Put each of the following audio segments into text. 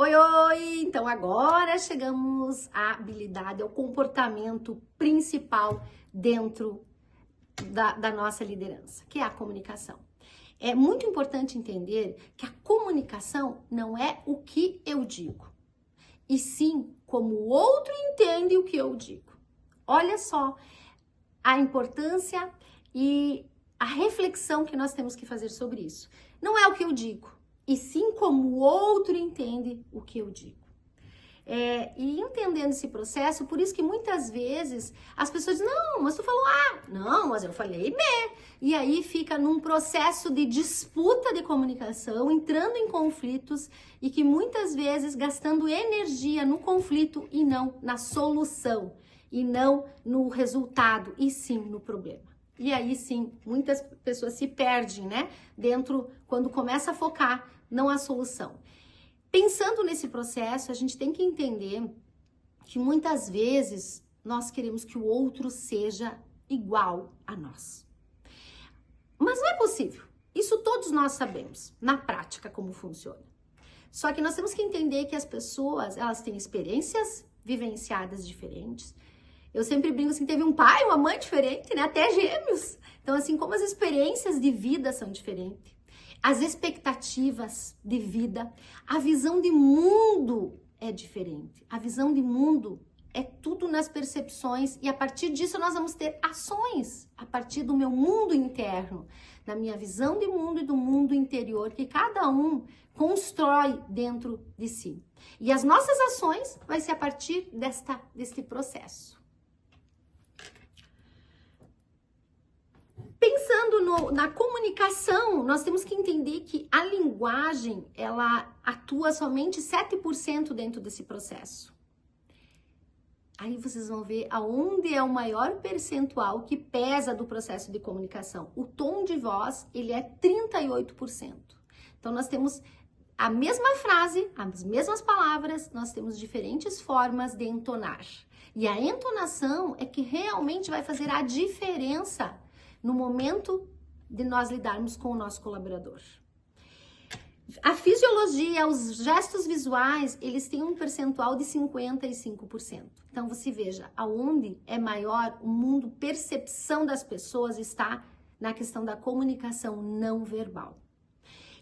Oi, oi! Então agora chegamos à habilidade, ao comportamento principal dentro da nossa liderança, que é a comunicação. É muito importante entender que a comunicação não é o que eu digo, e sim como o outro entende o que eu digo. Olha só a importância e a reflexão que nós temos que fazer sobre isso. Não é o que eu digo, e sim como o outro entende o que eu digo. E entendendo esse processo, por isso que muitas vezes as pessoas dizem, não, mas tu falou A, não, mas eu falei B. E aí fica num processo de disputa de comunicação, entrando em conflitos e que muitas vezes gastando energia no conflito e não na solução, e não no resultado, e sim no problema. E aí sim, muitas pessoas se perdem, né? Dentro, quando começa a focar, não a solução. Pensando nesse processo, a gente tem que entender que muitas vezes nós queremos que o outro seja igual a nós. Mas não é possível. Isso todos nós sabemos, na prática, como funciona. Só que nós temos que entender que as pessoas, elas têm experiências vivenciadas diferentes. Eu sempre brinco assim, teve um pai, uma mãe diferente, né? Até gêmeos. Então, assim, como as experiências de vida são diferentes, as expectativas de vida, a visão de mundo é diferente. A visão de mundo é tudo nas percepções e a partir disso nós vamos ter ações, a partir do meu mundo interno, da minha visão de mundo e do mundo interior que cada um constrói dentro de si. E as nossas ações vai ser a partir deste processo. Pensando na comunicação, nós temos que entender que a linguagem, ela atua somente 7% dentro desse processo. Aí vocês vão ver aonde é o maior percentual que pesa do processo de comunicação. O tom de voz, ele é 38%. Então, nós temos a mesma frase, as mesmas palavras, nós temos diferentes formas de entonar. E a entonação é que realmente vai fazer a diferença no momento de nós lidarmos com o nosso colaborador. A fisiologia, os gestos visuais, eles têm um percentual de 55%. Então, você veja, aonde é maior o mundo percepção das pessoas está na questão da comunicação não verbal.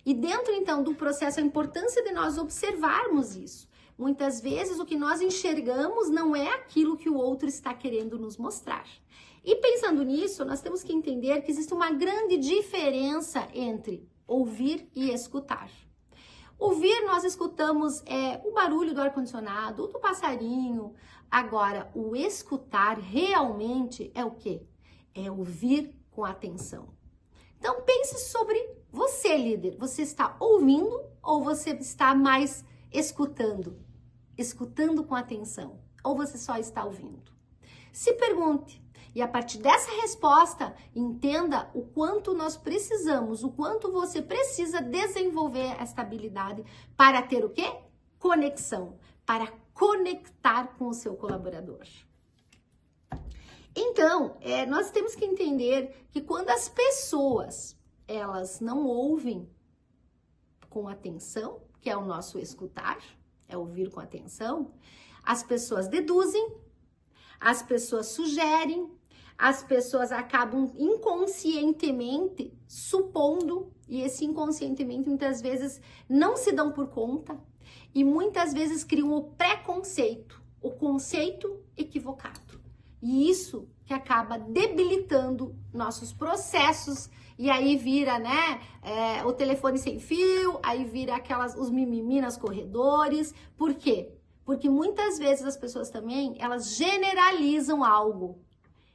E dentro, então, do processo, a importância de nós observarmos isso. Muitas vezes, o que nós enxergamos não é aquilo que o outro está querendo nos mostrar. E pensando nisso, nós temos que entender que existe uma grande diferença entre ouvir e escutar. Ouvir, nós escutamos o barulho do ar-condicionado, do passarinho. Agora, o escutar realmente é o quê? É ouvir com atenção. Então, pense sobre você, líder. Você está ouvindo ou você está mais escutando? Escutando com atenção. Ou você só está ouvindo? Se pergunte. E a partir dessa resposta, entenda o quanto nós precisamos, o quanto você precisa desenvolver esta habilidade para ter o quê? Conexão, para conectar com o seu colaborador. Então, nós temos que entender que quando as pessoas, elas não ouvem com atenção, que é o nosso escutar, é ouvir com atenção, as pessoas deduzem, as pessoas sugerem, as pessoas acabam inconscientemente supondo, e esse inconscientemente muitas vezes não se dão por conta, e muitas vezes criam o preconceito, o conceito equivocado. E isso que acaba debilitando nossos processos, e aí vira, né, o telefone sem fio, aí vira os mimimi nos corredores. Por quê? Porque muitas vezes as pessoas também, elas generalizam algo.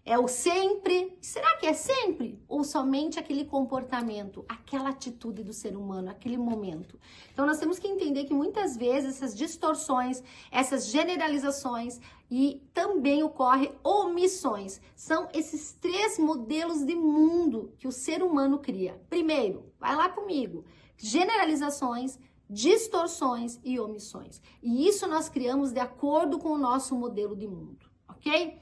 É o sempre, será que é sempre? Ou somente aquele comportamento, aquela atitude do ser humano, aquele momento? Então, nós temos que entender que muitas vezes essas distorções, essas generalizações e também ocorrem omissões. São esses 3 modelos de mundo que o ser humano cria. Primeiro, vai lá comigo, generalizações, distorções e omissões. E isso nós criamos de acordo com o nosso modelo de mundo, ok?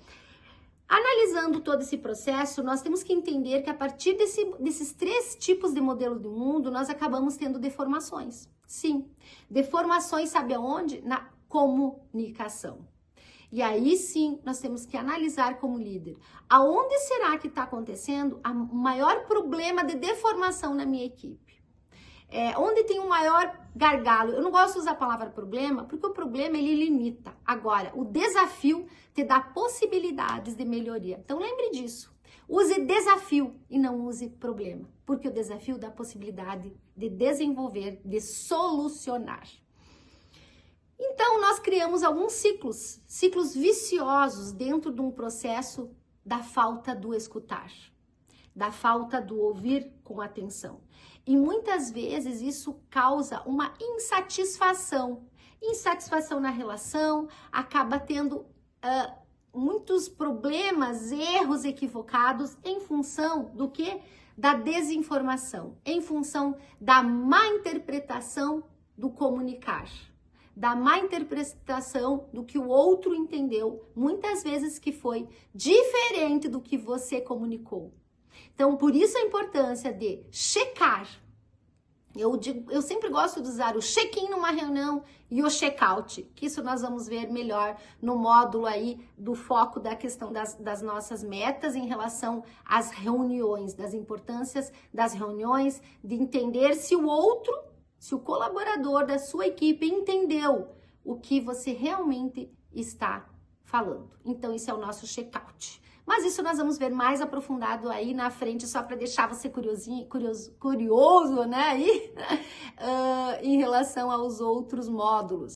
Analisando todo esse processo, nós temos que entender que a partir desses 3 tipos de modelo do mundo, nós acabamos tendo deformações. Sim, deformações, sabe aonde? Na comunicação. E aí sim, nós temos que analisar como líder. Aonde será que está acontecendo o maior problema de deformação na minha equipe? Onde tem o maior gargalo? Eu não gosto de usar a palavra problema, porque o problema ele limita. Agora, o desafio te dá possibilidades de melhoria. Então lembre disso. Use desafio e não use problema, porque o desafio dá possibilidade de desenvolver, de solucionar. Então, nós criamos alguns ciclos viciosos dentro de um processo da falta do escutar, da falta do ouvir com atenção. E muitas vezes isso causa uma insatisfação. Insatisfação na relação, acaba tendo muitos problemas, erros equivocados em função do quê? Da desinformação, em função da má interpretação do comunicar, da má interpretação do que o outro entendeu, muitas vezes que foi diferente do que você comunicou. Então, por isso a importância de checar. Eu sempre gosto de usar o check-in numa reunião e o check-out, que isso nós vamos ver melhor no módulo aí do foco da questão das nossas metas em relação às reuniões, das importâncias das reuniões, de entender se o outro, se o colaborador da sua equipe entendeu o que você realmente está falando. Então, isso é o nosso check-out. Mas isso nós vamos ver mais aprofundado aí na frente, só para deixar você curioso, né, aí, em relação aos outros módulos.